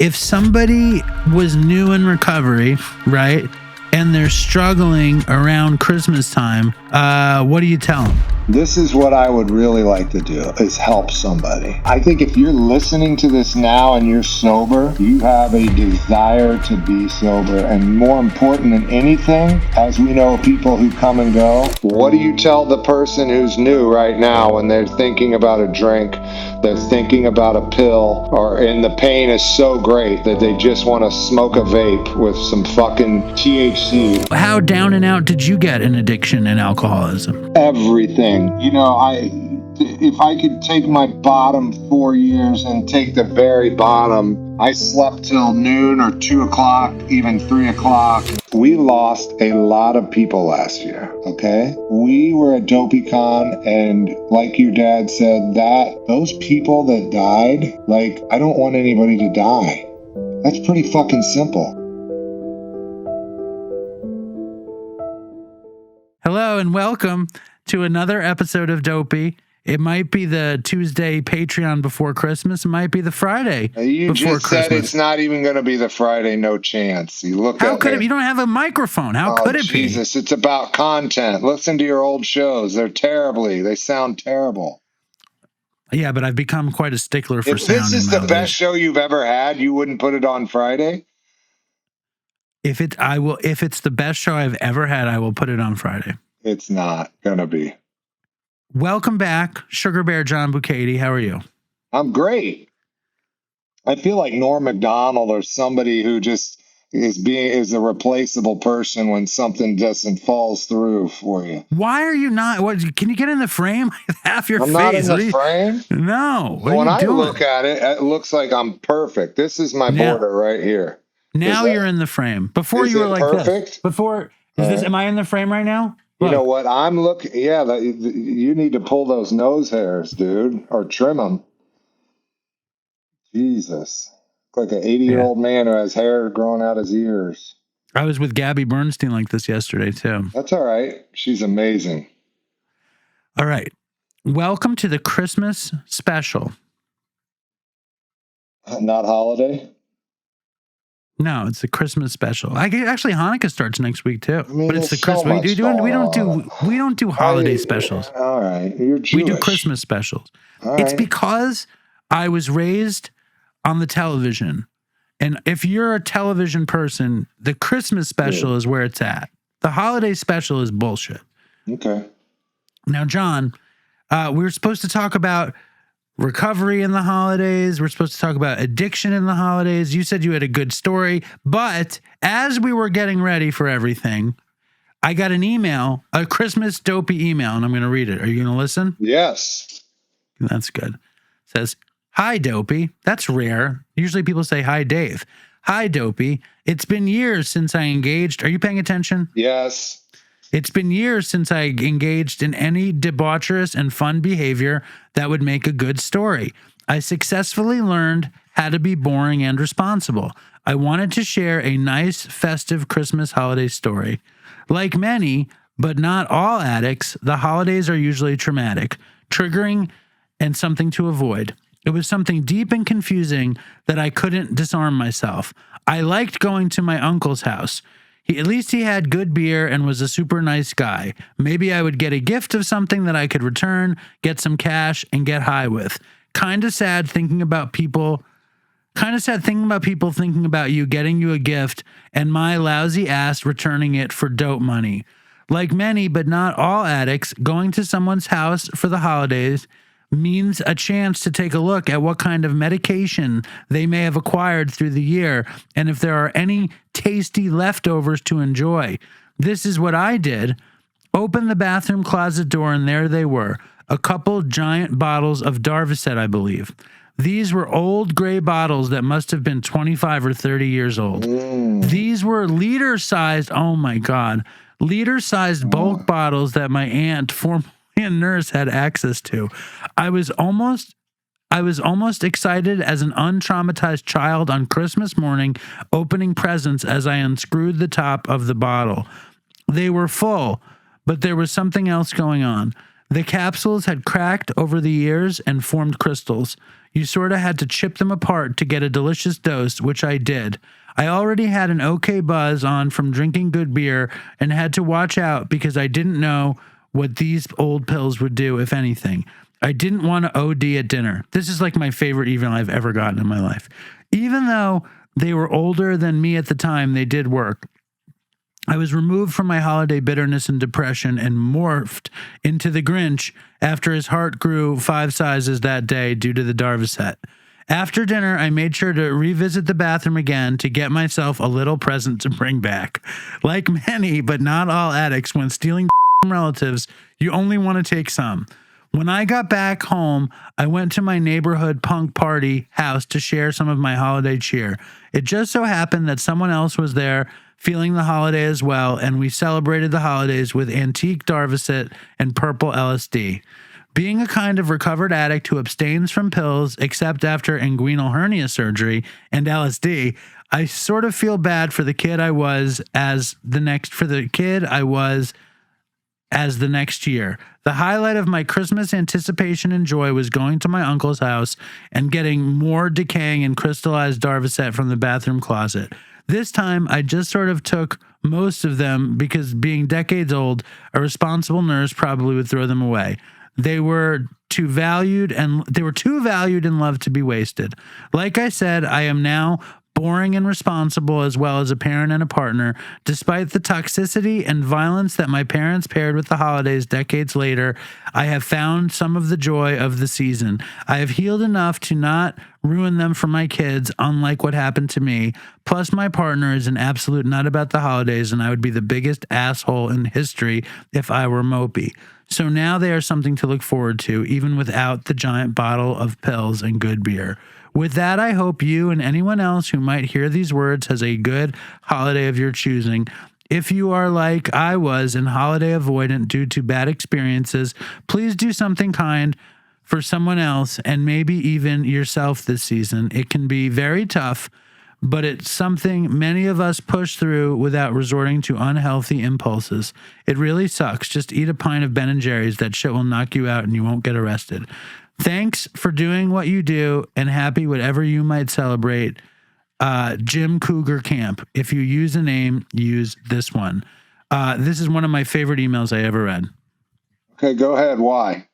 if somebody was new in recovery, right, and they're struggling around Christmas time, what do you tell them? This is what I would really like to do, is help somebody. I think if you're listening to this now and you're sober, you have a desire to be sober. And more important than anything, as we know people who come and go, what do you tell the person who's new right now when they're thinking about a drink, they're thinking about a pill, and the pain is so great that they just want to smoke a vape with some fucking THC? How down and out did you get in addiction and alcoholism? Everything. You know, if I could take my bottom 4 years and take the very bottom, I slept till noon or 2 o'clock, even 3 o'clock. We lost a lot of people last year, okay? We were at DopeyCon, and like your dad said, those people that died, like, I don't want anybody to die. That's pretty fucking simple. Hello and welcome to another episode of Dopey. It might be the Tuesday Patreon before Christmas. It might be the Friday you before just Christmas. said it's not even going to be the Friday, no chance. You look How at could it. You don't have a microphone. How could it be? Jesus, it's about content. Listen to your old shows. They sound terrible. Yeah, but I've become quite a stickler for if sound. If this is the best show you've ever had, you wouldn't put it on Friday? If it's the best show I've ever had, I will put it on Friday. It's not gonna be. Welcome back, Sugar Bear John Bukaty. How are you? I'm great. I feel like Norm Macdonald or somebody who just is a replaceable person when something doesn't falls through for you. Why are you not? What? Can you get in the frame? Half your I'm face. not in the frame. No. When I look at it, it looks like I'm perfect. This is my border right here. Now you're in the frame. Before you were like perfect? This. Before am I in the frame right now? Look. You know what? I'm looking. Yeah, you need to pull those nose hairs, dude, or trim them. Jesus, like an 80-year-old man who has hair growing out his ears. I was with Gabby Bernstein like this yesterday too. That's all right. She's amazing. All right. Welcome to the Christmas special. Not holiday? No, it's the Christmas special. Actually, Hanukkah starts next week too. I mean, but it's the Christmas. We don't do holiday specials. All right, you're Jewish. We do Christmas specials. It's because I was raised on the television, and if you're a television person, the Christmas special is where it's at. The holiday special is bullshit. Okay. Now, John, we were supposed to talk about recovery in the holidays. We're supposed to talk about addiction in the holidays. You said you had a good story, but as we were getting ready for everything, I got an email, a Christmas Dopey email, and I'm going to read it. Are you going to listen? Yes. That's good. It says, "Hi, Dopey." That's rare. Usually people say, "Hi, Dave." "Hi, Dopey. It's been years since I engaged." Are you paying attention? Yes. "It's been years since I engaged in any debaucherous and fun behavior that would make a good story. I successfully learned how to be boring and responsible. I wanted to share a nice, festive Christmas holiday story. Like many, but not all addicts, the holidays are usually traumatic, triggering, and something to avoid. It was something deep and confusing that I couldn't disarm myself. I liked going to my uncle's house. At least he had good beer and was a super nice guy. Maybe I would get a gift of something that I could return, get some cash, and get high with. Kind of sad thinking about people thinking about you getting you a gift and my lousy ass returning it for dope money. Like many, but not all addicts, going to someone's house for the holidays means a chance to take a look at what kind of medication they may have acquired through the year and if there are any tasty leftovers to enjoy. This is what I did. Opened the bathroom closet door and there they were, a couple giant bottles of Darvocet, I believe. These were old gray bottles that must have been 25 or 30 years old. These were liter-sized bulk bottles that my aunt, formerly a nurse, had access to. I was almost excited as an untraumatized child on Christmas morning, opening presents as I unscrewed the top of the bottle. They were full, but there was something else going on. The capsules had cracked over the years and formed crystals. You sort of had to chip them apart to get a delicious dose, which I did. I already had an okay buzz on from drinking good beer and had to watch out because I didn't know what these old pills would do, if anything. I didn't want to OD at dinner. This is like my favorite email I've ever gotten in my life. Even though they were older than me at the time, they did work. I was removed from my holiday bitterness and depression and morphed into the Grinch after his heart grew 5 sizes that day due to the Darvocet. After dinner, I made sure to revisit the bathroom again to get myself a little present to bring back. Like many, but not all addicts, when stealing from relatives, you only want to take some. When I got back home, I went to my neighborhood punk party house to share some of my holiday cheer. It just so happened that someone else was there feeling the holiday as well, and we celebrated the holidays with antique Darvocet and purple LSD. Being a kind of recovered addict who abstains from pills except after inguinal hernia surgery and LSD, I sort of feel bad for the kid I was as the next year. The highlight of my Christmas anticipation and joy was going to my uncle's house and getting more decaying and crystallized Darvocet from the bathroom closet. This time, I just sort of took most of them because, being decades old, a responsible nurse probably would throw them away. They were too valued and loved to be wasted. Like I said, I am now boring and responsible as well as a parent and a partner. Despite the toxicity and violence that my parents paired with the holidays decades later, I have found some of the joy of the season. I have healed enough to not ruin them for my kids, unlike what happened to me. Plus, my partner is an absolute nut about the holidays, and I would be the biggest asshole in history if I were mopey. So now they are something to look forward to, even without the giant bottle of pills and good beer. With that, I hope you and anyone else who might hear these words has a good holiday of your choosing. If you are like I was and holiday avoidant due to bad experiences, please do something kind for someone else and maybe even yourself this season. It can be very tough, but it's something many of us push through without resorting to unhealthy impulses. It really sucks. Just eat a pint of Ben & Jerry's. That shit will knock you out and you won't get arrested. Thanks for doing what you do, and happy whatever you might celebrate. Jim Cougar Camp. If you use a name, use this one. This is one of my favorite emails I ever read. Okay, go ahead. Why?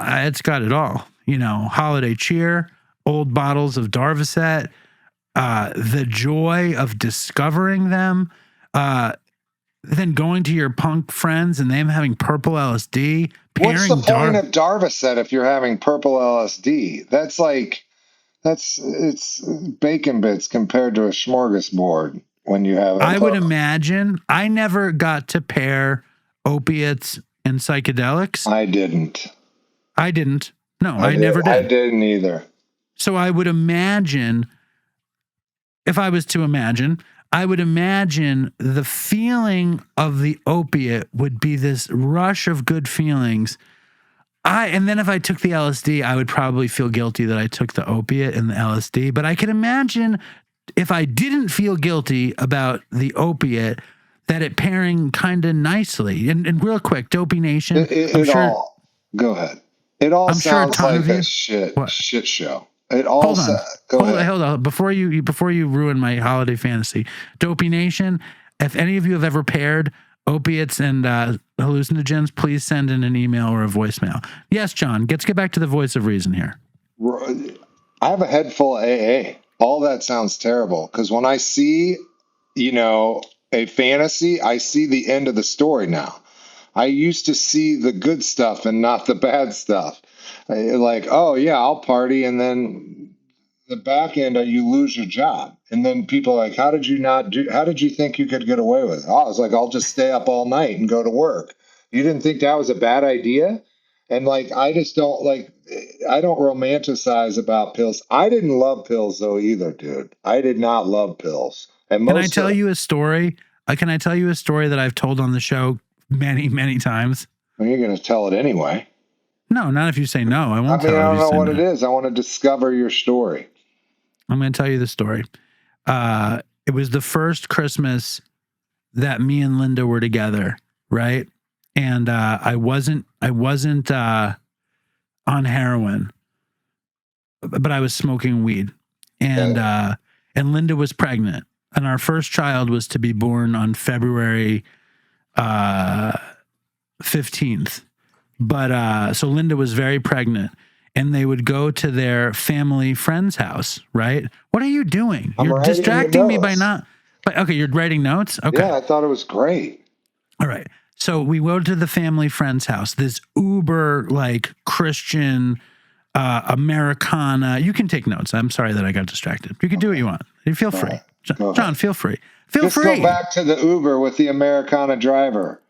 It's got it all. You know, holiday cheer, old bottles of Darvocet, the joy of discovering them, then going to your punk friends and them having purple LSD. What's the point of Darvocet if you're having purple LSD? It's bacon bits compared to a smorgasbord when you have. I would imagine. I never got to pair opiates and psychedelics. I didn't. No, I never did. I didn't either. So I would imagine, if I was to imagine, I would imagine the feeling of the opiate would be this rush of good feelings. And then if I took the LSD, I would probably feel guilty that I took the opiate and the LSD. But I can imagine if I didn't feel guilty about the opiate, that it pairing kind of nicely. And real quick, Dopey Nation. Go ahead. It all sounds like a shit show. It all hold on. Before you ruin my holiday fantasy, Dopey Nation, if any of you have ever paired opiates and hallucinogens, please send in an email or a voicemail. Yes, John, let's get back to the voice of reason here. I have a head full of AA. All that sounds terrible because when I see, a fantasy, I see the end of the story now. I used to see the good stuff and not the bad stuff. Like, oh yeah, I'll party, and then the back end, you lose your job, and then people are like, how did you think you could get away with it? Oh, I was like, I'll just stay up all night and go to work. You didn't think that was a bad idea? And I don't romanticize about pills. I didn't love pills though either, dude. I did not love pills. And can I tell you a story? Can I tell you a story that I've told on the show many, many times? Well, you're going to tell it anyway. No, not if you say no. I won't tell you. I don't know what it is. I want to discover your story. I'm going to tell you the story. It was the first Christmas that me and Linda were together, right? And I wasn't on heroin. but I was smoking weed, and Linda was pregnant, and our first child was to be born on February 15th. But so Linda was very pregnant, and they would go to their family friend's house, right? What are you doing? You're distracting me by not. Okay, you're writing notes? Okay. Yeah, I thought it was great. All right. So we go to the family friend's house, this uber like Christian Americana. You can take notes. I'm sorry that I got distracted. You can do what you want. You feel free. John, feel free. Just go back to the Uber with the Americana driver.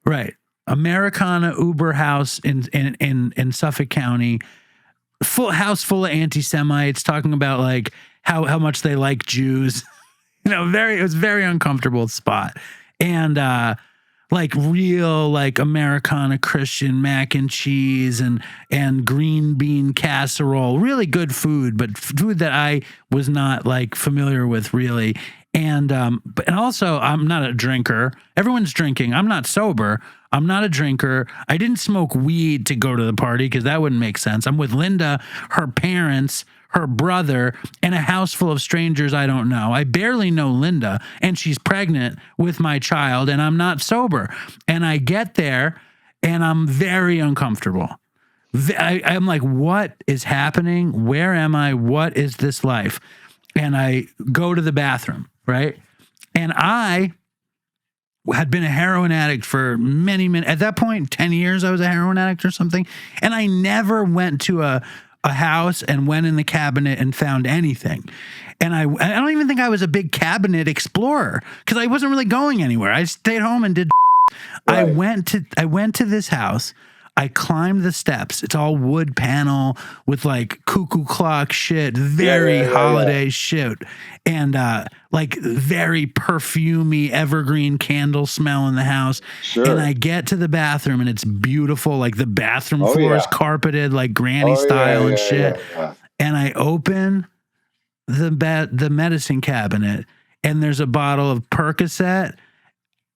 Right. Americana Uber house in Suffolk County. Full house full of anti-Semites talking about like how much they like Jews. You know, it was very uncomfortable spot. And like real like Americana Christian mac and cheese and green bean casserole, really good food, but food that I was not like familiar with really. And also I'm not a drinker. Everyone's drinking. I'm not sober. I'm not a drinker. I didn't smoke weed to go to the party because that wouldn't make sense. I'm with Linda, her parents, her brother, and a house full of strangers I don't know. I barely know Linda, and she's pregnant with my child, and I'm not sober. And I get there, and I'm very uncomfortable. I'm like, what is happening? Where am I? What is this life? And I go to the bathroom, right? And I had been a heroin addict for many, at that point, 10 years I was a heroin addict or something. And I never went to a house and went in the cabinet and found anything. And I don't even think I was a big cabinet explorer because I wasn't really going anywhere. I stayed home and did. Right. I went to this house. I climbed the steps. It's all wood panel with like cuckoo clock shit, very holiday shit. And like very perfumey evergreen candle smell in the house. Sure. And I get to the bathroom and it's beautiful. Like the bathroom floor is carpeted like granny style and shit. And I open the medicine cabinet and there's a bottle of Percocet,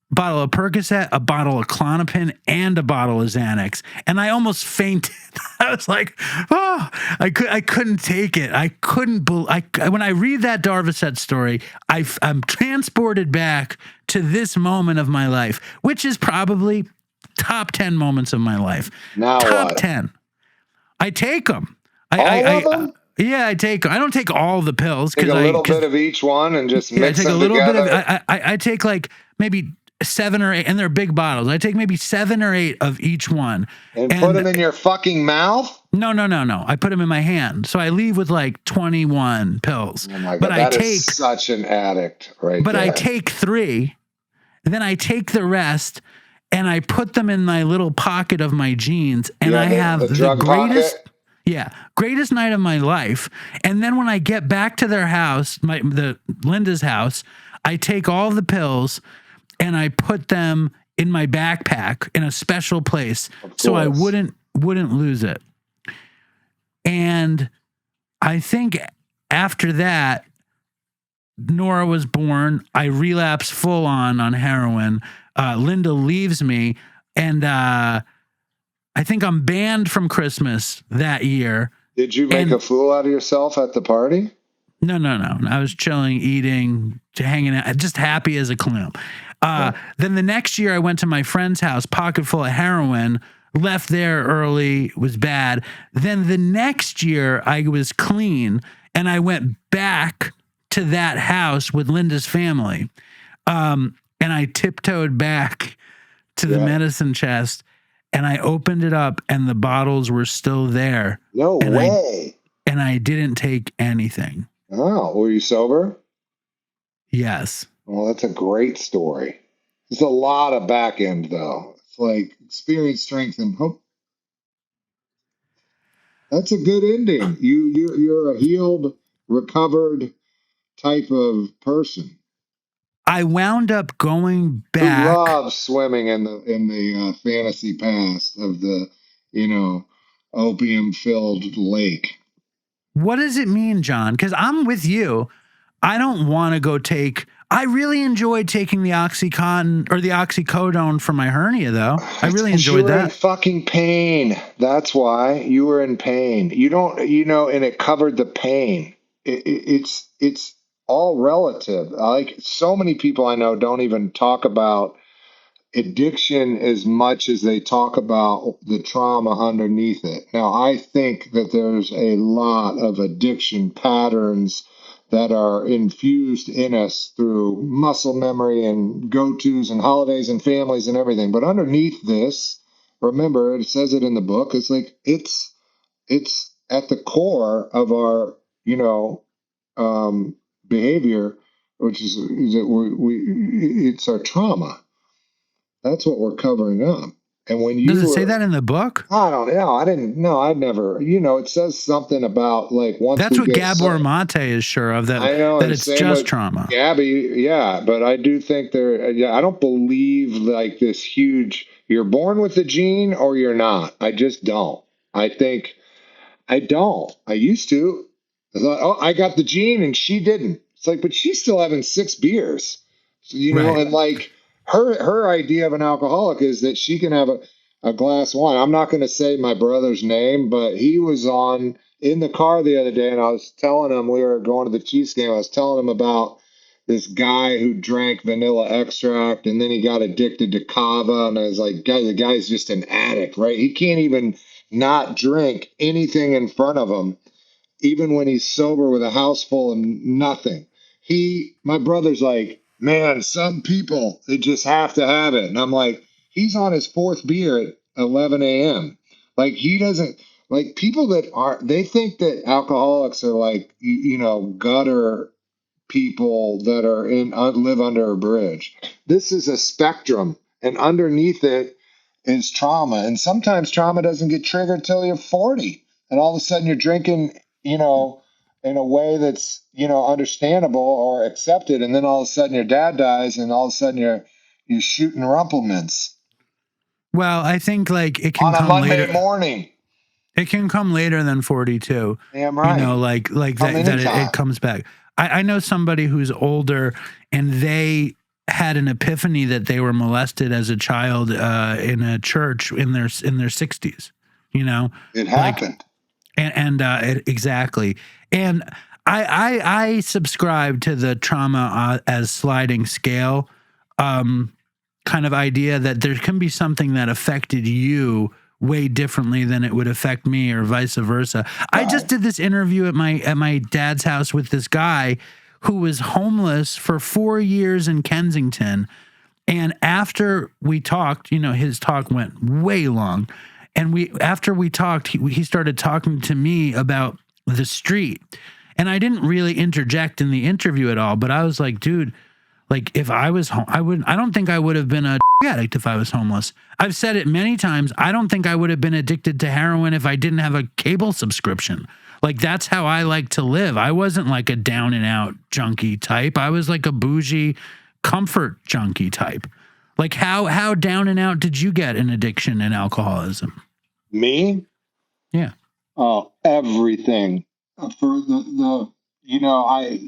a bottle of Klonopin, and a bottle of Xanax. And I almost fainted. I was like, oh, I couldn't take it. I couldn't when I read that Darvocet story, I'm transported back to this moment of my life, which is probably top 10 moments of my life. Now top what? 10. I take them. All of them? Yeah, I take them. I don't take all the pills. Take a little bit of each one and just mix them together. I take like maybe 7 or 8, and they're big bottles. I take maybe 7 or 8 of each one. And put them in your fucking mouth? No. I put them in my hand. So I leave with like 21 pills. Oh my God, that is such an addict right there. I take 3, then I take the rest, and I put them in my little pocket of my jeans, and I have the greatest... Pocket? Yeah, greatest night of my life. And then when I get back to their house, Linda's house, I take all the pills and I put them in my backpack in a special place so I wouldn't lose it. And I think after that, Nora was born. I relapsed full on heroin. Linda leaves me, and I think I'm banned from Christmas that year. Did you make a fool out of yourself at the party? No. I was chilling, eating, hanging out, just happy as a clam. Then the next year I went to my friend's house, pocket full of heroin, left there early, was bad. Then the next year I was clean and I went back to that house with Linda's family. And I tiptoed back to the medicine chest and I opened it up and the bottles were still there. No way. And I didn't take anything. Oh, were you sober? Yes. Well, that's a great story. There's a lot of back end, though. It's like experience, strength, and hope. That's a good ending. You're a healed, recovered type of person. I wound up going back. Who loves swimming in the fantasy past of the opium-filled lake. What does it mean, John? Because I'm with you. I don't want to go take I really enjoyed taking the Oxycontin or the oxycodone for my hernia, though. I really Because you enjoyed were in that. fucking pain. That's why you were in pain. You don't, and it covered the pain. It's all relative. Like so many people I know don't even talk about addiction as much as they talk about the trauma underneath it. Now, I think that there's a lot of addiction patterns that are infused in us through muscle memory and go-tos and holidays and families and everything. But underneath this, remember, it says it in the book, it's like it's at the core of our, behavior, which is that it's our trauma. That's what we're covering up. And when Does you it say were, that in the book? I don't know, I didn't know, I'd never, it says something about like once That's we what get Gabor so, Mate is sure of, that I know, that and it's same just with trauma. Gabby, yeah, but I do think yeah, I don't believe like this huge, you're born with the gene or you're not. I just don't. I think I don't. I used to. I thought, oh, I got the gene and she didn't. It's like, but she's still having 6 beers. So, Right. and like her idea of an alcoholic is that she can have a glass of wine. I'm not going to say my brother's name, but he was on in the car the other day and I was telling him we were going to the Chiefs game. I was telling him about this guy who drank vanilla extract and then he got addicted to kava. And I was like, guy, the guy's just an addict, right? He can't even not drink anything in front of him, even when he's sober with a house full of nothing. My brother's like, man, some people, they just have to have it. And I'm like, he's on his fourth beer at 11 a.m. Like, he doesn't, like, people that are, they think that alcoholics are like, gutter people that are live under a bridge. This is a spectrum, and underneath it is trauma. And sometimes trauma doesn't get triggered till you're 40, and all of a sudden you're drinking, in a way that's understandable or accepted, and then all of a sudden your dad dies, and all of a sudden you're shooting rumplements Well, I think like it can on a come Monday later. morning. It can come later than 42. Damn right. Like Come that it anytime. comes back. I know somebody who's older and they had an epiphany that they were molested as a child in a church in their 60s. You know, It like happened. exactly. And I subscribe to the trauma as sliding scale kind of idea, that there can be something that affected you way differently than it would affect me, or vice versa. I just Right. did this interview at my dad's house with this guy who was homeless for 4 years in Kensington. And after we talked, his talk went way long. And after we talked, he started talking to me about the street. And I didn't really interject in the interview at all, but I was like, dude, like if I was home, I don't think I would have been a addict if I was homeless. I've said it many times. I don't think I would have been addicted to heroin if I didn't have a cable subscription. Like that's how I like to live. I wasn't like a down and out junkie type. I was like a bougie comfort junkie type. Like how down and out did you get in addiction and alcoholism? Me? Yeah. Oh, everything. For I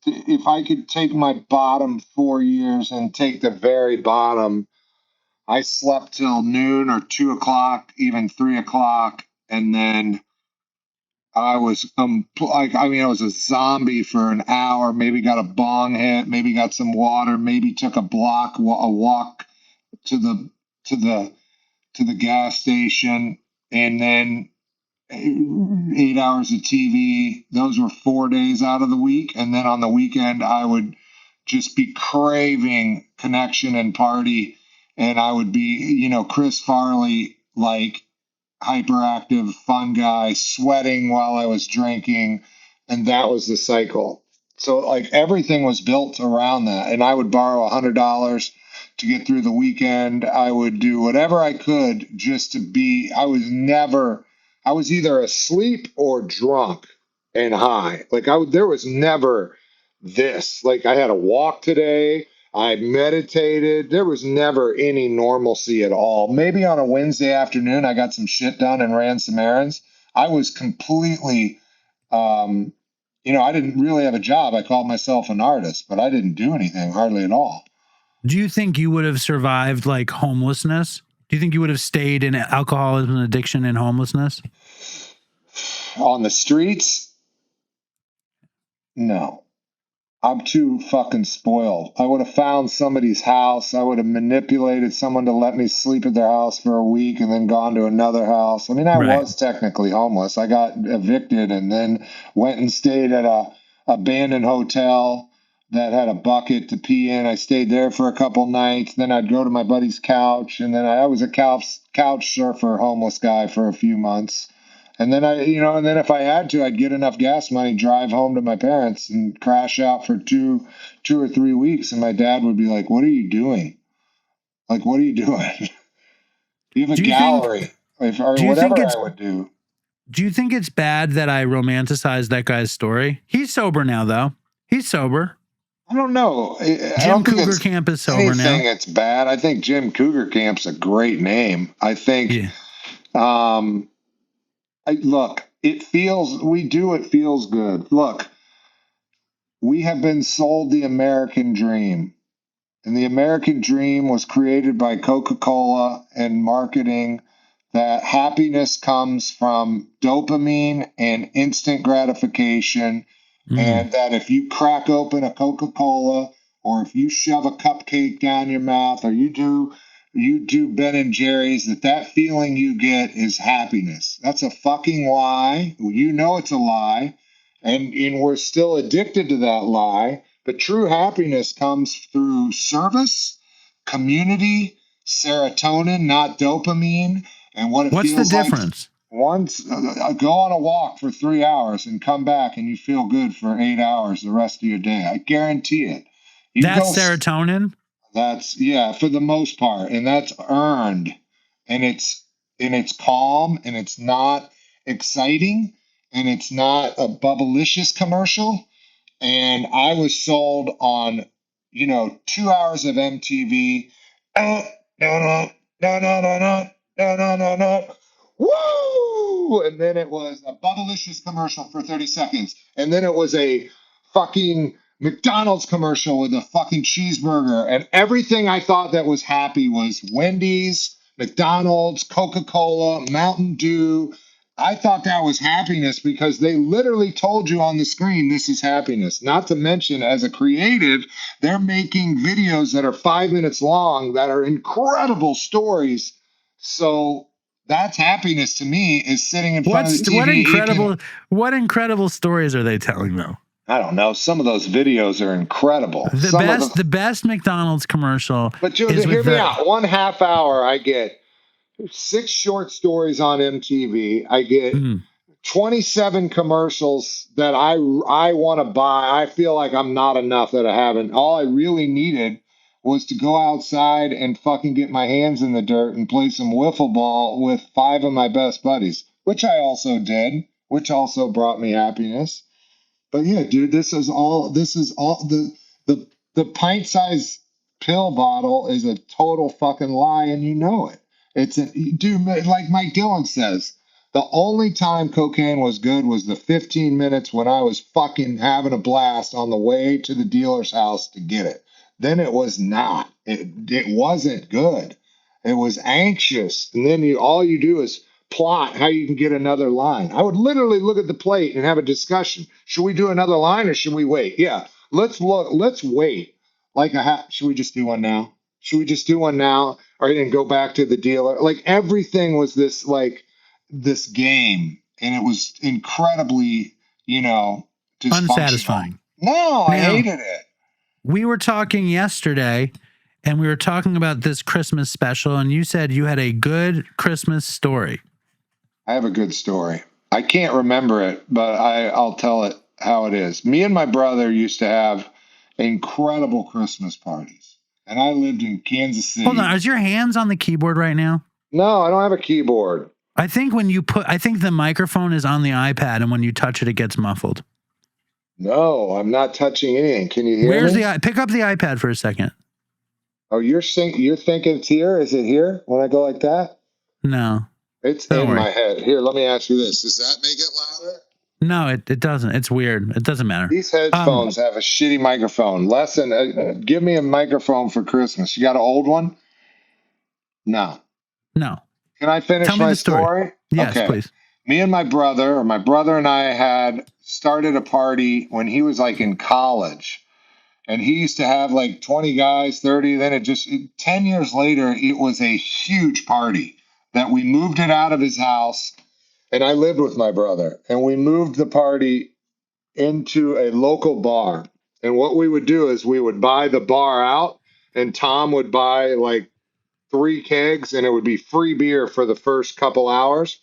if I could take my bottom 4 years and take the very bottom, I slept till noon or 2 o'clock, even 3 o'clock, and then I was like, I mean, I was a zombie for an hour. Maybe got a bong hit, maybe got some water, maybe took a walk to the to the to the gas station, and then 8 hours of TV. Those were 4 days out of the week. And then on the weekend, I would just be craving connection and party. And I would be, Chris Farley, like hyperactive, fun guy, sweating while I was drinking. And that was the cycle. So, like, everything was built around that. And I would borrow $100 to get through the weekend. I would do whatever I could just to be, I was either asleep or drunk and high. Like, there was never this. Like, I had a walk today. I meditated. There was never any normalcy at all. Maybe on a Wednesday afternoon, I got some shit done and ran some errands. I was completely, um, I didn't really have a job. I called myself an artist, but I didn't do anything hardly at all. Do you think you would have survived like homelessness? Do you think you would have stayed in alcoholism, addiction, and homelessness? On the streets? No. I'm too fucking spoiled. I would have found somebody's house. I would have manipulated someone to let me sleep at their house for a week and then gone to another house. I mean, I Right. was technically homeless. I got evicted and then went and stayed at a abandoned hotel that had a bucket to pee in. I stayed there for a couple nights. Then I'd go to my buddy's couch, and then I was a couch surfer, homeless guy for a few months. And then and then if I had to, I'd get enough gas money, drive home to my parents, and crash out for two or 3 weeks. And my dad would be like, "What are you doing? Like, what are you doing? You have a Do you think? gallery, or Do you think whatever it's? I would do." Do you think it's bad that I romanticized that guy's story? He's sober now, though. He's sober. I don't know. I Jim don't think Cougar it's Camp is sober anything now. that's bad. I think Jim Cougar Camp's a great name. I think. Yeah. Look, it feels. It feels good. Look, we have been sold the American dream. And the American dream was created by Coca-Cola and marketing that happiness comes from dopamine and instant gratification. And that if you crack open a Coca-Cola or if you shove a cupcake down your mouth or you do Ben and Jerry's, that feeling you get is happiness. That's a fucking lie. You know it's a lie. And we're still addicted to that lie. But true happiness comes through service, community, serotonin, not dopamine, and what it What's the feels like. difference? Once go on a walk for 3 hours and come back and you feel good for 8 hours the rest of your day. I guarantee it. That's serotonin. That's for the most part, and that's earned, and it's calm, and it's not exciting, and it's not a bubblicious commercial. And I was sold on, 2 hours of MTV. No, no, no, no, no, no, no, no, no, no, no. Woo! And then it was a bubblicious commercial for 30 seconds. And then it was a fucking McDonald's commercial with a fucking cheeseburger. And everything I thought that was happy was Wendy's, McDonald's, Coca-Cola, Mountain Dew. I thought that was happiness because they literally told you on the screen this is happiness. Not to mention, as a creative, they're making videos that are 5 minutes long that are incredible stories. So that's happiness to me, is sitting in front of the TV. What incredible stories are they telling though? I don't know. Some of those videos are incredible. The best McDonald's commercial. But hear me out. 1/2 hour, I get 6 short stories on MTV. I get 27 commercials that I want to buy. I feel like I'm not enough that I haven't. All I really needed was to go outside and fucking get my hands in the dirt and play some wiffle ball with 5 of my best buddies, which I also did, which also brought me happiness. But yeah, dude, this is all the pint-sized pill bottle is a total fucking lie, and you know it. Dude, like Mike Dillon says, the only time cocaine was good was the 15 minutes when I was fucking having a blast on the way to the dealer's house to get it. Then it was not. It wasn't good. It was anxious. And then all you do is plot how you can get another line. I would literally look at the plate and have a discussion. Should we do another line or should we wait? Yeah, let's wait. Should we just do one now? Should we just do one now? Or then go back to the dealer? Like everything was this game, and it was incredibly, unsatisfying. No, I hated it. We were talking yesterday, and we were talking about this Christmas special, and you said you had a good Christmas story. I have a good story. I can't remember it, but I'll tell it how it is. Me and my brother used to have incredible Christmas parties, and I lived in Kansas City. Hold on, is your hands on the keyboard right now? No, I don't have a keyboard. I think the microphone is on the iPad, and when you touch it, it gets muffled. No, I'm not touching anything. Can you hear me? Pick up the iPad for a second. Oh, you're thinking it's here? Is it here when I go like that? No. It's in my head. Here, let me ask you this. Does that make it louder? No, it doesn't. It's weird. It doesn't matter. These headphones have a shitty microphone. Give me a microphone for Christmas. You got an old one? No. No. Can I finish Tell me my the story. Yes, Okay. please. Me and my brother and I had started a party when he was like in college. And he used to have like 20 guys, 30. Then 10 years later, it was a huge party that we moved it out of his house. And I lived with my brother. And we moved the party into a local bar. And what we would do is we would buy the bar out, and Tom would buy like 3 kegs, and it would be free beer for the first couple hours.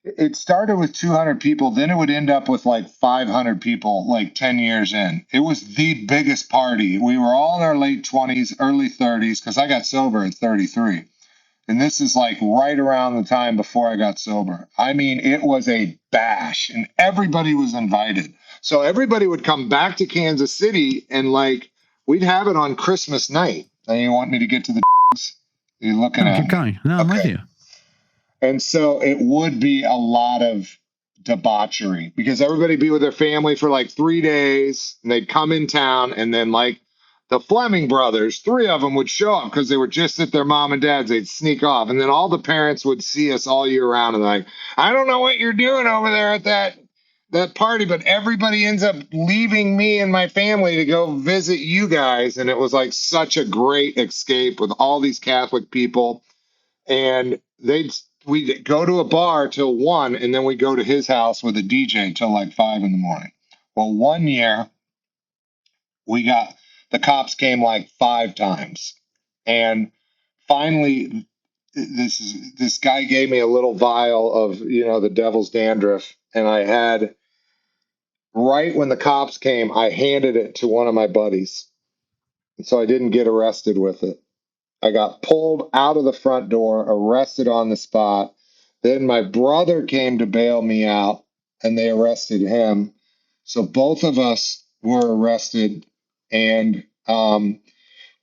It started with 200 people, then it would end up with like 500 people like 10 years in. It was the biggest party. We were all in our late 20s, early 30s, because I got sober at 33. And this is like right around the time before I got sober. I mean, it was a bash, and everybody was invited. So everybody would come back to Kansas City, and like we'd have it on Christmas night. And you want me to get to the You're looking No, at keep me. going. No, I'm with you. And so it would be a lot of debauchery because everybody be with their family for like 3 days, and they'd come in town, and then like the Fleming brothers, 3 of them would show up because they were just at their mom and dad's. They'd sneak off, and then all the parents would see us all year round and like, I don't know what you're doing over there at that party, but everybody ends up leaving me and my family to go visit you guys. And it was like such a great escape with all these Catholic people. And we'd go to a bar till 1, and then we'd go to his house with a DJ till like 5 in the morning. Well, one year the cops came like 5 times, and finally this guy gave me a little vial of the devil's dandruff, and I had, right when the cops came, I handed it to one of my buddies, so I didn't get arrested with it. I got pulled out of the front door, arrested on the spot. Then my brother came to bail me out, and they arrested him. So both of us were arrested, and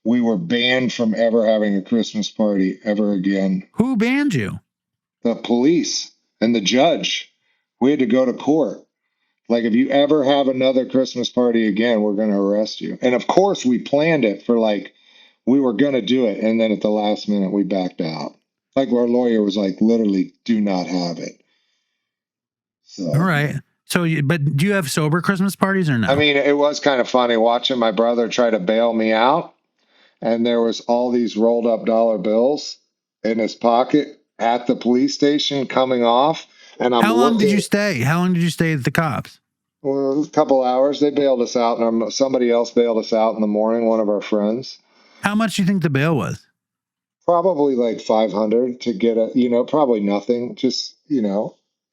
we were banned from ever having a Christmas party ever again. Who banned you? The police and the judge. We had to go to court. Like, if you ever have another Christmas party again, we're going to arrest you. And of course, we planned it for like, we were going to do it. And then at the last minute, we backed out. Like, our lawyer was like, literally, do not have it. So, all right. So, but do you have sober Christmas parties or no? I mean, it was kind of funny watching my brother try to bail me out. And there was all these rolled up dollar bills in his pocket at the police station coming off. And How long did you stay? How long did you stay at the cops? Well, a couple hours. They bailed us out, and somebody else bailed us out in the morning, one of our friends. How much do you think the bail was? Probably like 500 to get probably nothing. Just,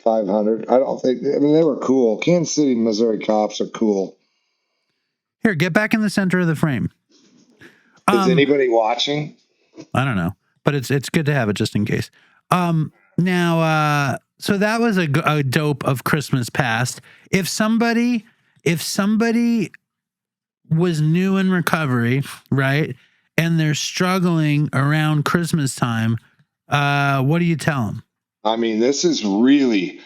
500. I don't think, I mean, they were cool. Kansas City, Missouri cops are cool. Here, get back in the center of the frame. Is anybody watching? I don't know, but it's good to have it just in case. Now, so that was a dope of Christmas past. If somebody was new in recovery, right, and they're struggling around Christmas time, what do you tell them? I mean, this is what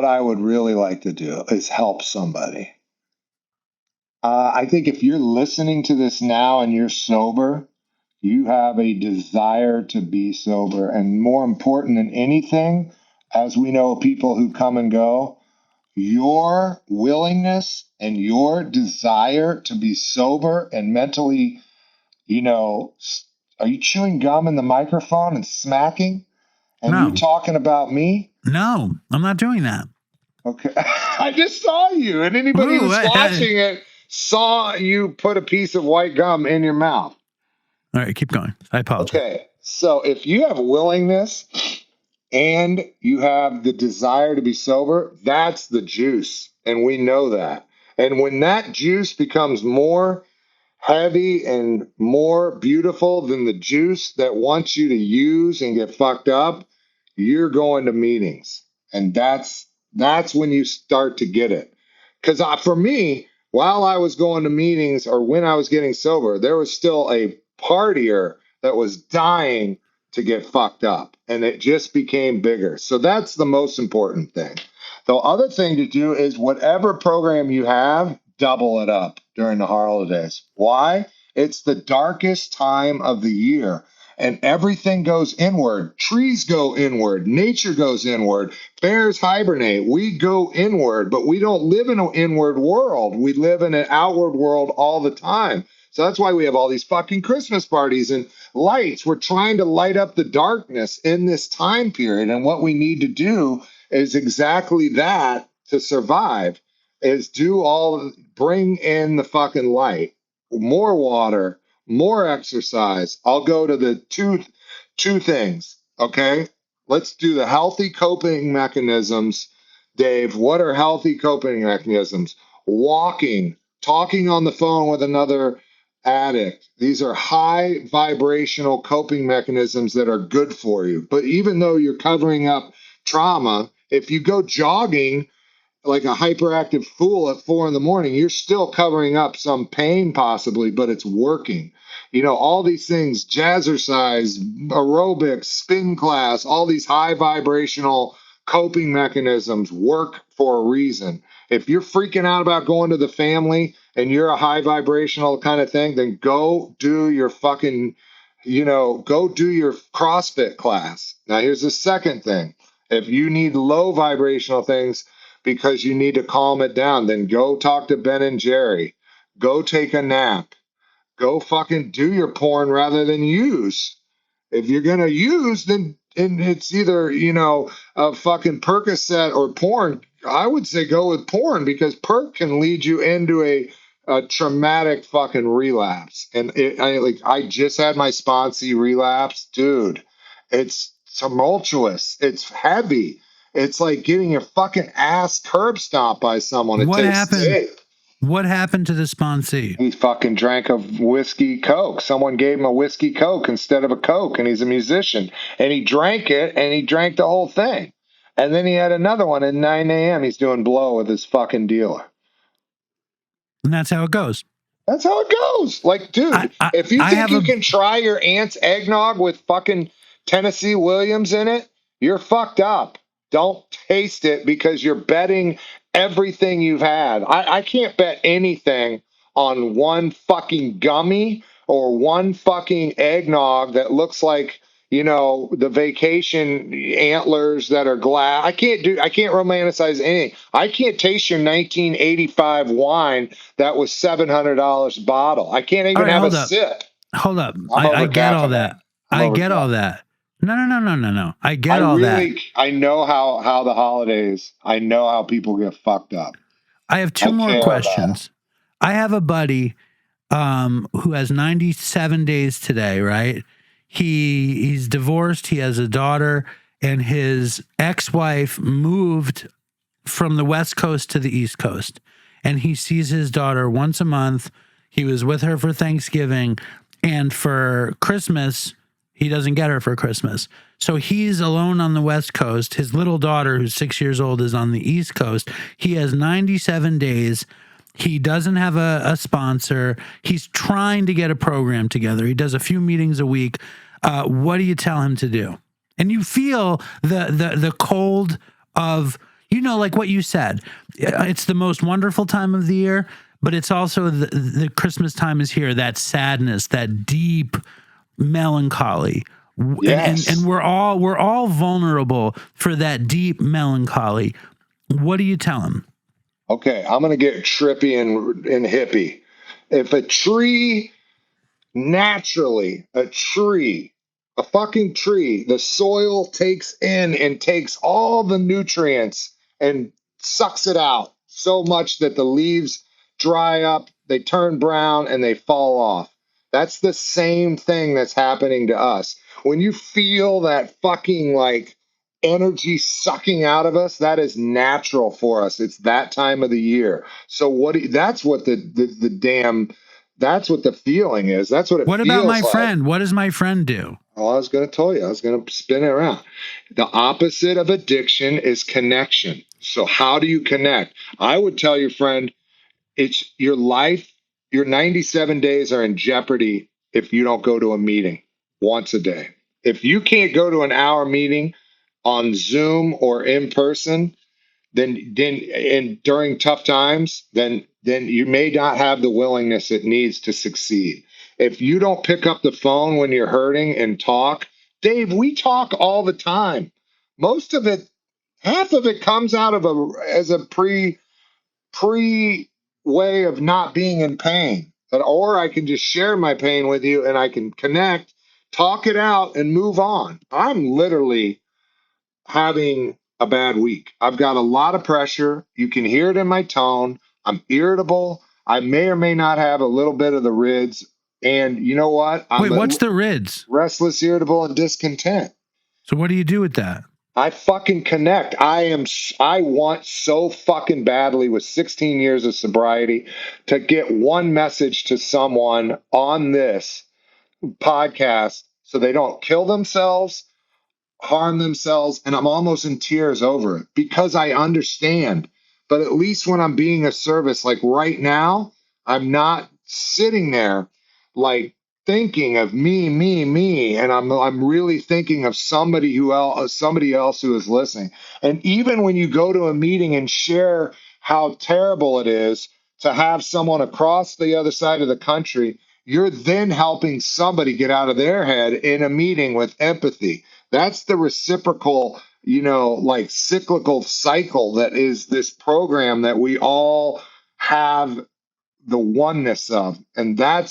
I would really like to do, is help somebody. I think if you're listening to this now and you're sober, you have a desire to be sober. And more important than anything, as we know, people who come and go, your willingness and your desire to be sober and mentally, are you chewing gum in the microphone and smacking? And No. you're talking about me? No, I'm not doing that. Okay. I just saw you, and anybody who's watching it saw you put a piece of white gum in your mouth. All right, keep going. I apologize. Okay. So if you have willingness and you have the desire to be sober, that's the juice. And we know that. And when that juice becomes more heavy and more beautiful than the juice that wants you to use and get fucked up, you're going to meetings. And that's when you start to get it. Because for me, while I was going to meetings or when I was getting sober, there was still a partier that was dying to get fucked up, and it just became bigger. So that's the most important thing. The other thing to do is whatever program you have, double it up during the holidays. Why? It's the darkest time of the year and everything goes inward. Trees go inward. Nature goes inward. Bears hibernate. We go inward, but we don't live in an inward world. We live in an outward world all the time. So that's why we have all these fucking Christmas parties and lights. We're trying to light up the darkness in this time period. And what we need to do is exactly that to survive is bring in the fucking light, more water, more exercise. I'll go to the two things. Okay. Let's do the healthy coping mechanisms. Dave, what are healthy coping mechanisms? Walking, talking on the phone with another addict. These are high vibrational coping mechanisms that are good for you. But even though you're covering up trauma, if you go jogging like a hyperactive fool at 4 a.m, you're still covering up some pain possibly, but it's working. All these things, jazzercise, aerobics, spin class, all these high vibrational coping mechanisms work for a reason. If you're freaking out about going to the family and you're a high vibrational kind of thing, then go do your fucking, go do your CrossFit class. Now, here's the second thing. If you need low vibrational things, because you need to calm it down, then go talk to Ben and Jerry. Go take a nap. Go fucking do your porn rather than use. If you're gonna use, then and it's either a fucking Percocet or porn. I would say go with porn because perk can lead you into a traumatic fucking relapse. And I just had my sponsee relapse, dude. It's tumultuous. It's heavy. It's like getting your fucking ass curb stomped by someone. It What takes happened? days. What happened to the sponsee? He fucking drank a whiskey Coke. Someone gave him a whiskey Coke instead of a Coke, and he's a musician. And he drank it, and he drank the whole thing. And then he had another one at 9 a.m. He's doing blow with his fucking dealer. And that's how it goes. That's how it goes. Like, dude, if you think you can try your aunt's eggnog with fucking Tennessee Williams in it, you're fucked up. Don't taste it because you're betting everything you've had. I can't bet anything on one fucking gummy or one fucking eggnog that looks like, the vacation antlers that are glass. I can't romanticize anything. I can't taste your 1985 wine that was $700 a bottle. I can't even have a sip. Hold up. I get all that. I get all that. No. I get all that. I know how the holidays, I know how people get fucked up. I have two more questions. I have a buddy who has 97 days today, right? He's divorced. He has a daughter, and his ex-wife moved from the West Coast to the East Coast. And he sees his daughter once a month. He was with her for Thanksgiving, and for Christmas, he doesn't get her for Christmas. So he's alone on the West Coast. His little daughter, who's 6 years old, is on the East Coast. He has 97 days. He doesn't have a sponsor. He's trying to get a program together. He does a few meetings a week. What do you tell him to do? And you feel the cold of, like what you said. It's the most wonderful time of the year, but it's also the Christmas time is here. That sadness, that deep melancholy. Yes. And we're all vulnerable for that deep melancholy. What do you tell him? Okay, I'm going to get trippy and hippie. If a tree, naturally, a fucking tree, the soil takes in and takes all the nutrients and sucks it out so much that the leaves dry up, they turn brown, and they fall off. That's the same thing that's happening to us. When you feel that fucking energy sucking out of us, that is natural for us. It's that time of the year. So that's what that's what the feeling is. That's what it feels like. What about my friend? What does my friend do? Oh, I was going to tell you. I was going to spin it around. The opposite of addiction is connection. So how do you connect? I would tell your friend, it's your life. Your 97 days are in jeopardy if you don't go to a meeting once a day. If you can't go to an hour meeting on Zoom or in person, then and during tough times, then you may not have the willingness it needs to succeed. If you don't pick up the phone when you're hurting and talk, Dave, we talk all the time. Most of it, half of it comes out of a pre way of not being in pain. Or I can just share my pain with you and I can connect, talk it out, and move on. I'm literally having a bad week. I've got a lot of pressure. You can hear it in my tone. I'm irritable. I may or may not have a little bit of the rids. And you know what? Wait, what's the rids? Restless, irritable, and discontent. So what do you do with that? I fucking connect. I want so fucking badly with 16 years of sobriety to get one message to someone on this podcast so they don't kill themselves, harm themselves, and I'm almost in tears over it because I understand. But at least when I'm being of service, like right now, I'm not sitting there like thinking of me, and I'm really thinking of somebody else who is listening. And even when you go to a meeting and share how terrible it is to have someone across the other side of the country, you're then helping somebody get out of their head in a meeting with empathy. That's the reciprocal, like cyclical cycle that is this program that we all have the oneness of. And that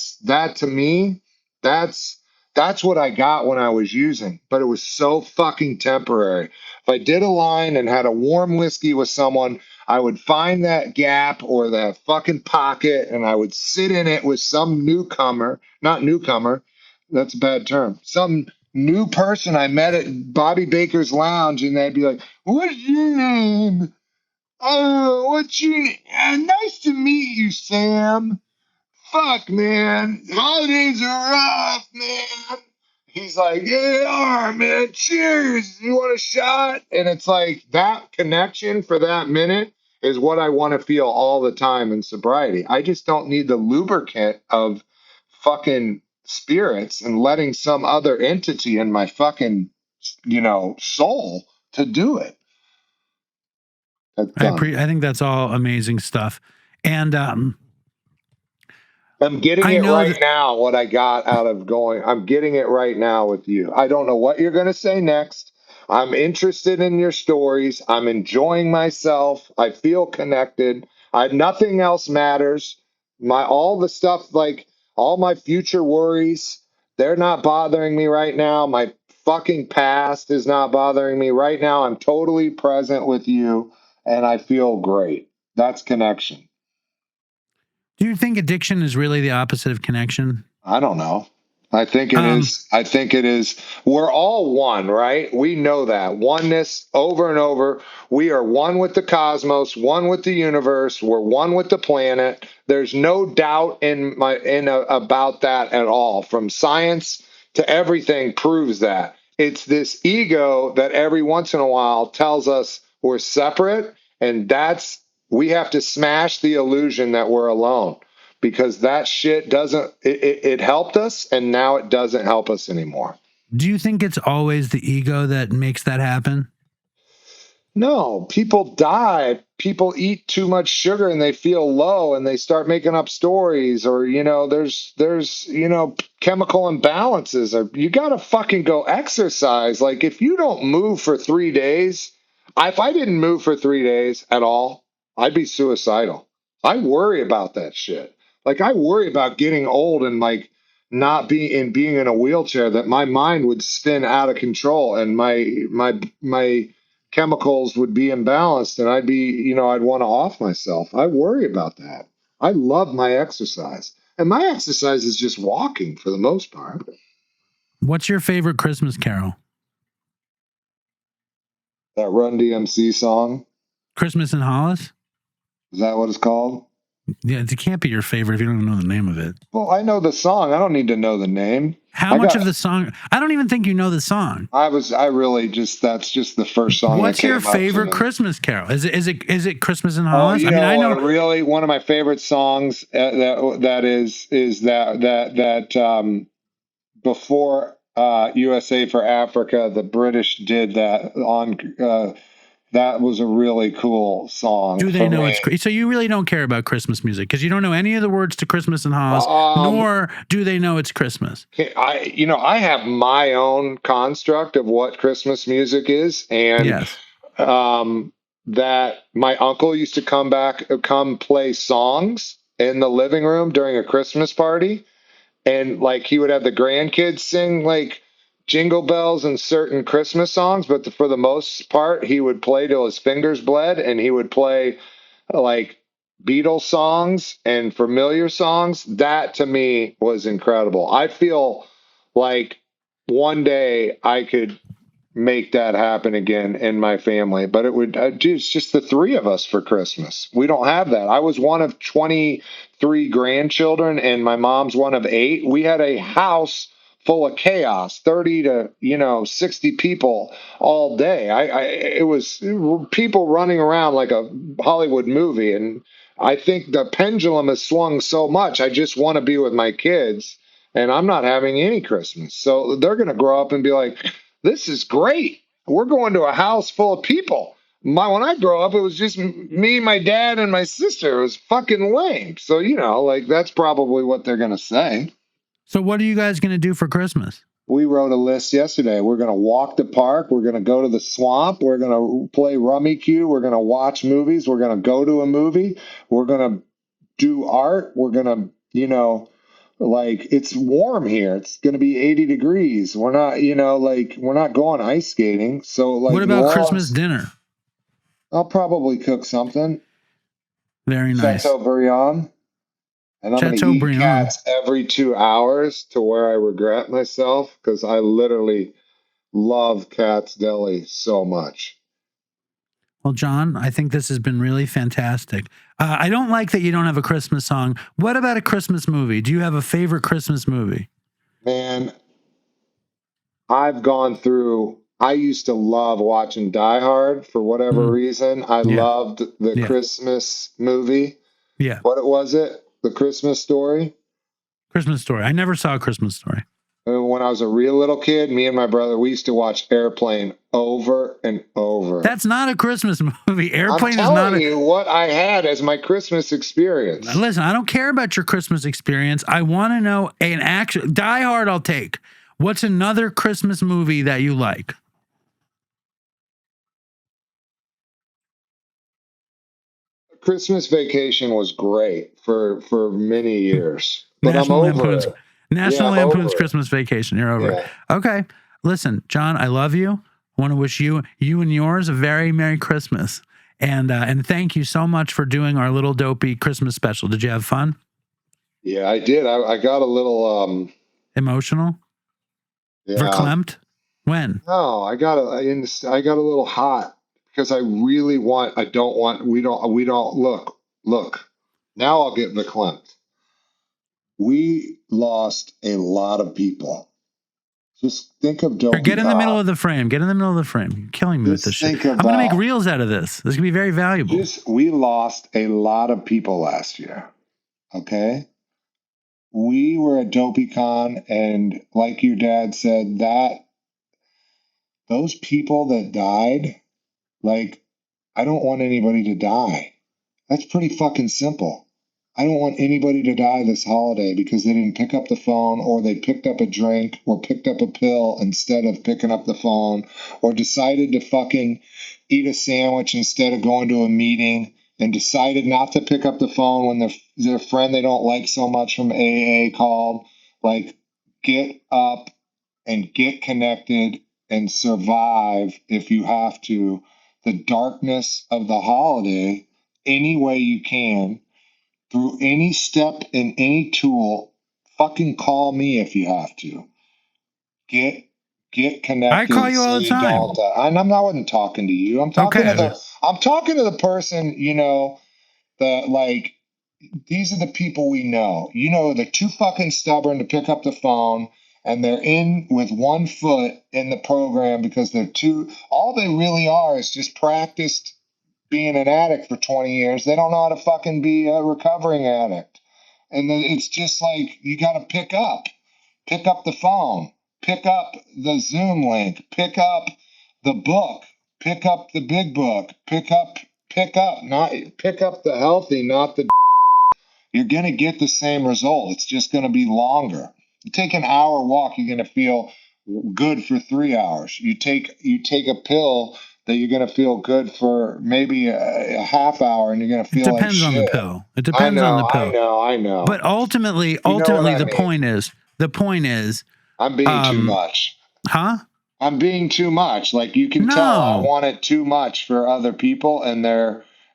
to me, that's that's what I got when I was using, but it was so fucking temporary. If I did a line and had a warm whiskey with someone, I would find that gap or that fucking pocket and I would sit in it with some newcomer, not newcomer, that's a bad term, some new person I met at Bobby Baker's Lounge, and they'd be like, "What's your name? Oh, what's your name? Nice to meet you, Sam. Fuck, man. Holidays are rough, man." He's like, "Yeah, they are, man. Cheers. You want a shot?" And it's like that connection for that minute is what I want to feel all the time in sobriety. I just don't need the lubricant of fucking spirits and letting some other entity in my fucking, soul to do it. That's done. I think that's all amazing stuff. And I'm getting I it know right that now, what I got out of going. I'm getting it right now with you. I don't know what you're going to say next. I'm interested in your stories. I'm enjoying myself. I feel connected. Nothing else matters. All the stuff, like all my future worries, they're not bothering me right now. My fucking past is not bothering me right now. I'm totally present with you and I feel great. That's connection. do you think addiction is really the opposite of connection? I don't know. I think it is. I think it is. We're all one, right? We know that oneness over and over. We are one with the cosmos, one with the universe. We're one with the planet. There's no doubt about that at all. From science to everything proves that. It's this ego that every once in a while tells us we're separate, and we have to smash the illusion that we're alone, because that shit it helped us and now it doesn't help us anymore. Do you think it's always the ego that makes that happen? No, people die. People eat too much sugar and they feel low and they start making up stories, or there's chemical imbalances, or you got to fucking go exercise. Like if you don't move for 3 days, if I didn't move for 3 days at all, I'd be suicidal. I worry about that shit. Like I worry about getting old and like not being in a wheelchair, that my mind would spin out of control and my chemicals would be imbalanced and I'd want to off myself. I worry about that. I love my exercise. And my exercise is just walking for the most part. What's your favorite Christmas carol? That Run DMC song, Christmas in Hollis? is that what it's called? Yeah, it can't be your favorite if you don't even know the name of it. Well, I know the song. I don't need to know the name. How much of the song? I don't even think you know the song. That's just the first song. What's your favorite Christmas carol? Is it Christmas in Hollis? I know really one of my favorite songs that before USA for Africa, the British did that on that was a really cool song. Do they know it's so you really don't care about Christmas music because you don't know any of the words to Christmas in Hollis, nor do they know it's Christmas. I have my own construct of what Christmas music is, and yes. That my uncle used to come play songs in the living room during a Christmas party, and like he would have the grandkids sing like jingle bells and certain Christmas songs, but for the most part, he would play till his fingers bled, and he would play like Beatles songs and familiar songs. That to me was incredible. I feel like one day I could make that happen again in my family, but it's just the three of us for Christmas. We don't have that. I was one of 23 grandchildren, and my mom's one of 8. We had a house full of chaos, 30 to 60 people all day. It was people running around like a Hollywood movie, and I think the pendulum has swung so much. I just want to be with my kids, and I'm not having any Christmas. So they're going to grow up and be like, this is great. We're going to a house full of people. When I grow up, it was just me, my dad, and my sister. It was fucking lame. So, that's probably what they're going to say. So what are you guys going to do for Christmas? We wrote a list yesterday. We're going to walk the park. We're going to go to the swamp. We're going to play Rummy Cue. We're going to watch movies. We're going to go to a movie. We're going to do art. We're going to, it's warm here. It's going to be 80 degrees. We're not, we're not going ice skating. So, what about Christmas dinner? I'll probably cook something. Very nice. Chateaubriand. And I'm going to eat cats every 2 hours to where I regret myself because I literally love Cat's Deli so much. Well, John, I think this has been really fantastic. I don't like that you don't have a Christmas song. What about a Christmas movie? Do you have a favorite Christmas movie? Man, I've gone through, I used to love watching Die Hard for whatever reason. I loved the Christmas movie. Yeah. What was it? The Christmas Story? Christmas Story. I never saw a Christmas Story. When I was a real little kid, me and my brother, we used to watch Airplane over and over. That's not a Christmas movie. Airplane is not. I'm telling you what I had as my Christmas experience. Listen, I don't care about your Christmas experience. I want to know an actual Die Hard. I'll take. What's another Christmas movie that you like? Christmas Vacation was great for many years, but National I'm over it. National Lampoon's Christmas Vacation. You're over it. Okay. Listen, John, I love you. I want to wish you and yours a very Merry Christmas. And thank you so much for doing our little Dopey Christmas special. Did you have fun? Yeah, I did. I got a little emotional. Yeah. Verklempt? When? No, I got a little hot because we don't look. Now I'll get verklempt. We lost a lot of people. Just think of Dopey. Get in the middle of the frame. Get in the middle of the frame. You're killing me with this shit. I'm going to make reels out of this. This is going to be very valuable. We lost a lot of people last year. Okay? We were at DopeyCon, and like your dad said, those people that died, I don't want anybody to die. That's pretty fucking simple. I don't want anybody to die this holiday because they didn't pick up the phone, or they picked up a drink or picked up a pill instead of picking up the phone, or decided to fucking eat a sandwich instead of going to a meeting, and decided not to pick up the phone when their friend they don't like so much from AA called. Get up and get connected and survive if you have to the darkness of the holiday any way you can. Through any step and any tool, fucking call me if you have to. Get connected. I call you all the time. I wasn't talking to you. I'm talking to the person, that these are the people we know. They're too fucking stubborn to pick up the phone, and they're in with one foot in the program because all they really are is just practiced being an addict for 20 years. They don't know how to fucking be a recovering addict. And then it's just you got to pick up the phone, pick up the Zoom link, pick up the book, Pick up the big book. Pick up the healthy, not the. You're going to get the same result. It's just going to be longer. You take an hour walk, you're going to feel good for 3 hours. You take a pill that you're going to feel good for maybe a half hour, and you're going to feel like Depends on the shit. pill. It depends on the pill. I know. But ultimately, You know what I the mean. point is, I'm being too much. huh? I'm being too much. Like you can tell, I want it too much for other people, and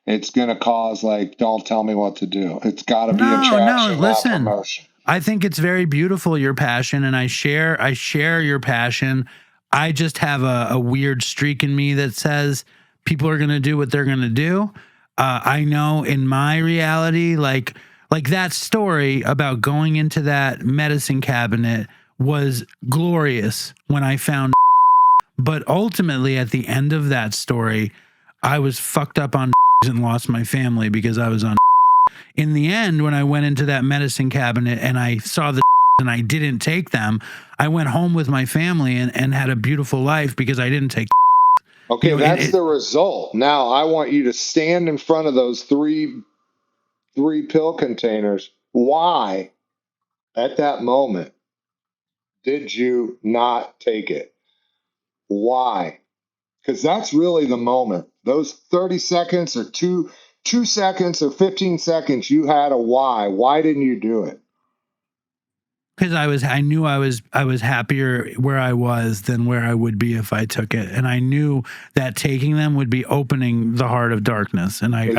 it's going to cause like, don't tell me what to do. It's got to be attraction, not promotion. I think it's very beautiful, your passion, and I share your passion. I just have a weird streak in me that says people are going to do what they're going to do. I know in my reality, like that story about going into that medicine cabinet was glorious when I found, but ultimately at the end of that story, I was fucked up on and lost my family because I was on. In the end, when I went into that medicine cabinet and I saw the and I didn't take them, I went home with my family and had a beautiful life because I didn't take. Okay, that's the result. Now I want you to stand in front of those three pill containers. Why, at that moment, did you not take it? Why? Because that's really the moment. Those 30 seconds or two seconds or 15 seconds, you had a why. Why didn't you do it? Because I knew I was happier where I was than where I would be if I took it, and I knew that taking them would be opening the heart of darkness. And I've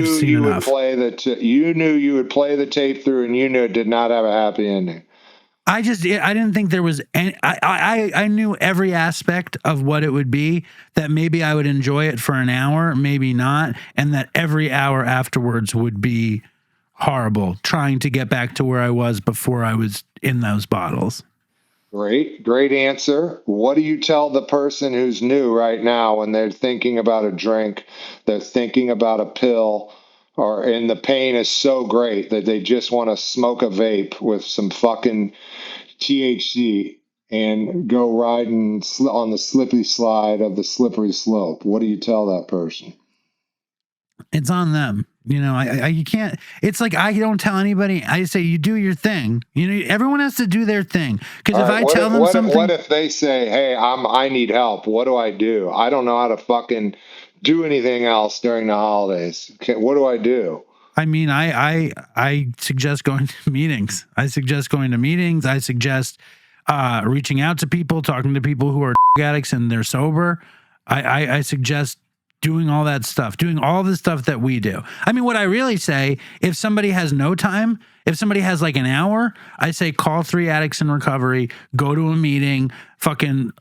seen enough. You knew you would play the tape through, and you knew it did not have a happy ending. I didn't think there was any. I knew every aspect of what it would be. That maybe I would enjoy it for an hour, maybe not, and that every hour afterwards would be horrible, trying to get back to where I was before I was in those bottles. Great answer. What do you tell the person who's new right now when they're thinking about a drink, they're thinking about a pill, and the pain is so great that they just want to smoke a vape with some fucking THC and go riding on the slippery slide of the slippery slope? What do you tell that person? It's on them. You know, you can't, it's like, I don't tell anybody. I say, you do your thing. You know, everyone has to do their thing. Because if I tell them something. What if they say, hey, I need help. What do I do? I don't know how to fucking do anything else during the holidays. What do I do? I mean, I suggest going to meetings. I suggest reaching out to people, talking to people who are addicts and they're sober. I suggest doing all that stuff, doing all the stuff that we do. I mean, what I really say, if somebody has no time, if somebody has like an hour, I say call 3 addicts in recovery, go to a meeting, fucking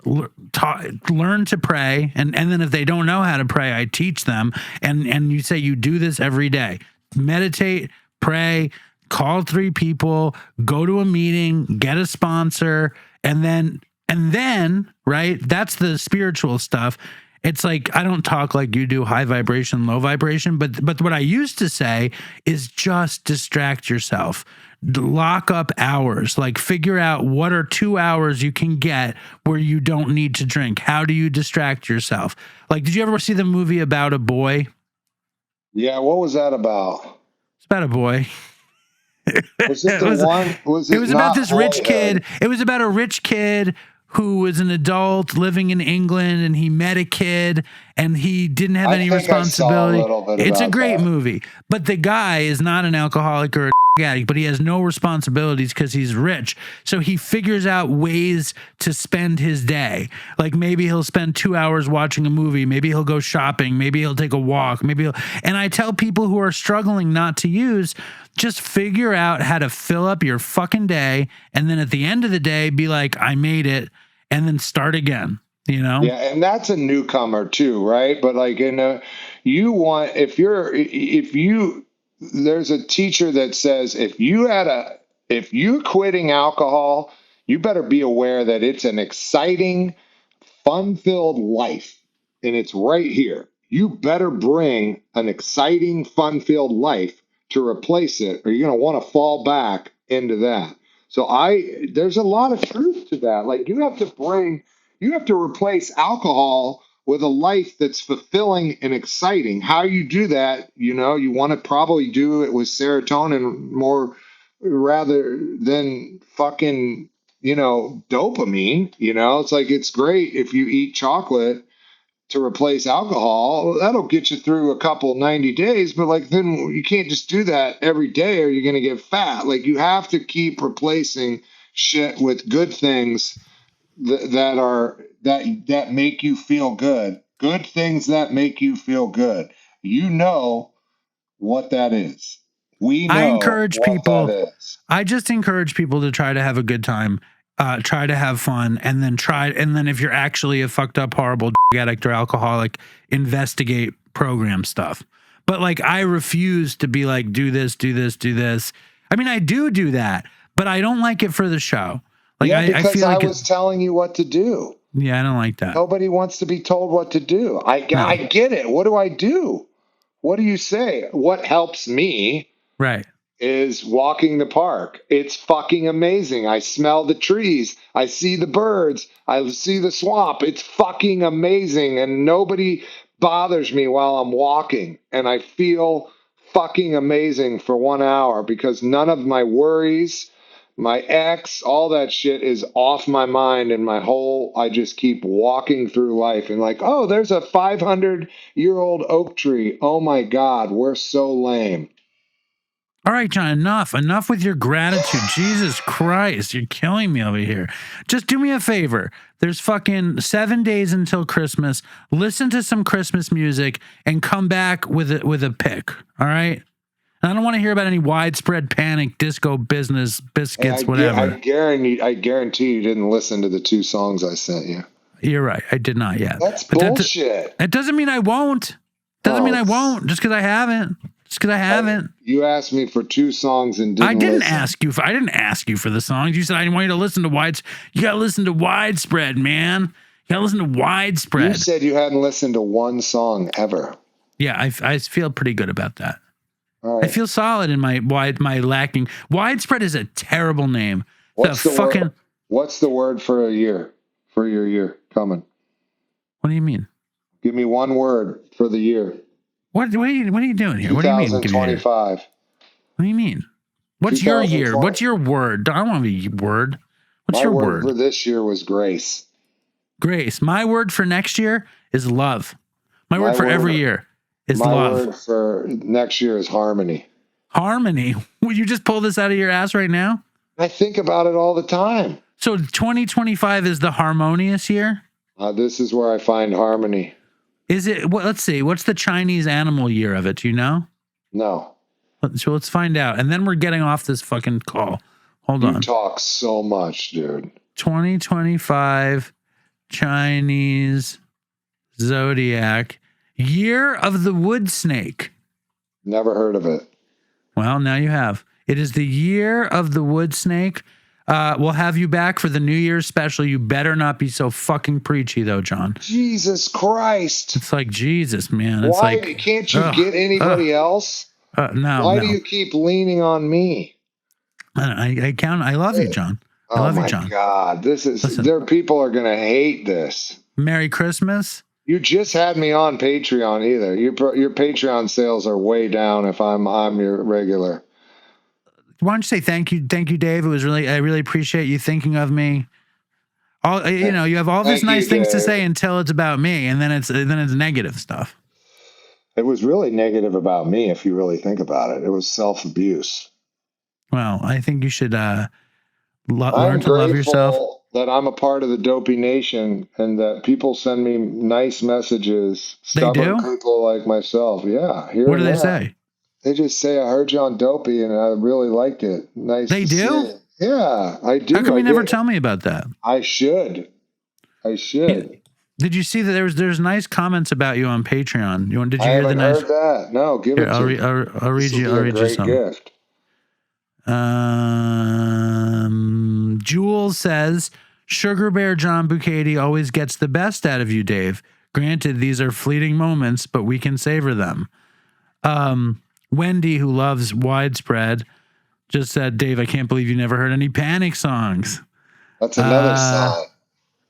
learn to pray. And then if they don't know how to pray, I teach them. And you say you do this every day. Meditate, pray, call 3 people, go to a meeting, get a sponsor, and then, right? That's the spiritual stuff. It's like, I don't talk like you do, high vibration, low vibration, but what I used to say is just distract yourself. Lock up hours, like figure out what are 2 hours you can get where you don't need to drink. How do you distract yourself? Like, did you ever see the movie About a Boy? Yeah, what was that about? It's about a boy. Was it the one? It was about this rich kid. It was about a rich kid who was an adult living in England, and he met a kid and he didn't have any responsibility. It's a great movie, but the guy is not an alcoholic or a addict, but he has no responsibilities because he's rich. So he figures out ways to spend his day. Like maybe he'll spend 2 hours watching a movie. Maybe he'll go shopping. Maybe he'll take a walk. And I tell people who are struggling not to use, just figure out how to fill up your fucking day. And then at the end of the day, be like, I made it. And then start again, you know? Yeah, and that's a newcomer too, right? But like there's a teacher that says if you're quitting alcohol, you better be aware that it's an exciting, fun-filled life. And it's right here. You better bring an exciting, fun-filled life to replace it, or you're gonna want to fall back into that. So there's a lot of truth to that. Like you have to replace alcohol with a life that's fulfilling and exciting. How you do that, you want to probably do it with serotonin more rather than fucking, dopamine. It's like it's great if you eat chocolate to replace alcohol. That'll get you through a couple 90 days, but like then you can't just do that every day or you're going to get fat. Like you have to keep replacing shit with good things that make you feel good. Good things that make you feel good. You know what that is. We know I encourage what people. that is. I just encourage people to try to have a good time, try to have fun, and then if you're actually a fucked up, horrible addict or alcoholic, investigate program stuff. But like, I refuse to be like, do this, do this, do this. I mean, I do that, but I don't like it for the show. Like, Yeah, because I feel like I was telling you what to do. Yeah, I don't like that. Nobody wants to be told what to do. I get it. What do I do? What do you say? What helps me? Right. Is walking the park. It's fucking amazing. I smell the trees. I see the birds. I see the swamp. It's fucking amazing. And nobody bothers me while I'm walking. And I feel fucking amazing for 1 hour because none of my worries, my ex, all that shit is off my mind and I just keep walking through life and like, oh, there's a 500-year-old oak tree. Oh my God, we're so lame. All right, John, enough with your gratitude. Jesus Christ, you're killing me over here. Just do me a favor. There's fucking 7 days until Christmas. Listen to some Christmas music and come back with a pick. All right? And I don't want to hear about any widespread panic, disco business, biscuits, whatever. I guarantee you didn't listen to the 2 songs I sent you. You're right. I did not yet. That's bullshit. That doesn't mean I won't. Doesn't mean I won't just because I haven't. Just because I haven't. You asked me for 2 songs and didn't listen. I didn't ask you for the songs. You said I want you to listen to You got to listen to widespread, man. You got to listen to widespread. You said you hadn't listened to 1 song ever. Yeah, I feel pretty good about that. All right. I feel solid in my lacking. Widespread is a terrible name. What's the word for a year? For your year coming? What do you mean? Give me 1 word for the year. What are you doing here? What do you mean? 2025. What do you mean? What's your year? What's your word? I don't want to be word. What's your word? My word for this year was grace. Grace. My word for next year is love. My word for every year is love. My word for next year is harmony. Harmony? Would you just pull this out of your ass right now? I think about it all the time. So 2025 is the harmonious year? This is where I find harmony. Is it? Well, let's see. What's the Chinese animal year of it? Do you know? No. So let's find out. And then we're getting off this fucking call. Hold on. You talk so much, dude. 2025 Chinese zodiac year of the wood snake. Never heard of it. Well, now you have. It is the year of the wood snake. We'll have you back for the New Year's special. You better not be so fucking preachy, though, John. Jesus Christ. It's like, Jesus, man. It's Why like, can't you get anybody else? No. Why do you keep leaning on me? I love you, John. I love you, John. Oh, my God. People are going to hate this. Merry Christmas. You just had me on Patreon either. Your Patreon sales are way down if I'm your regular. Why don't you say thank you, Dave? I really appreciate you thinking of me. You have all these nice things to say until it's about me, and then it's negative stuff. It was really negative about me if you really think about it. It was self-abuse. Well, I think you should learn to love yourself. That I'm a part of the Dopey Nation and that people send me nice messages. Stubborn people like myself. Yeah. What do they say? They just say, I heard you on Dopey and I really liked it. Nice. They do? Yeah, I do. How come you never tell me about that? I should. Did you see that there's nice comments about you on Patreon? Did you hear the nice? Heard that. No, give it to me. I'll read you some. Gift. Jules says, Sugar Bear John Bukaty always gets the best out of you, Dave. Granted, these are fleeting moments, but we can savor them. Wendy, who loves widespread, just said, Dave, I can't believe you never heard any Panic songs. That's another song.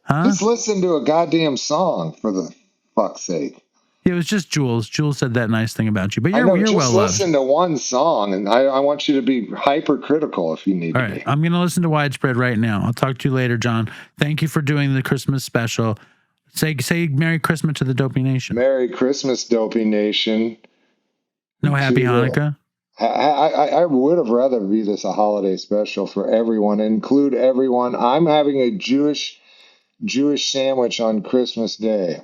Huh? Just listen to a goddamn song for the fuck's sake. It was just Jules. Jules said that nice thing about you, but I know, you're just well loved. listen to one song, and I want you to be hypercritical if you need All to right, be. I'm going to listen to Widespread right now. I'll talk to you later, John. Thank you for doing the Christmas special. Say Merry Christmas to the Dopey Nation. Merry Christmas, Dopey Nation. No Happy Hanukkah. I would have rather be this a holiday special for everyone, include everyone. I'm having a Jewish sandwich on Christmas Day,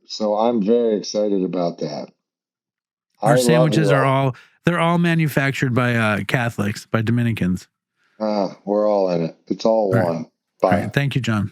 so I'm very excited about that. Our sandwiches they're all manufactured by Catholics, by Dominicans. We're all in it. It's all one. Bye. All right. Thank you, John.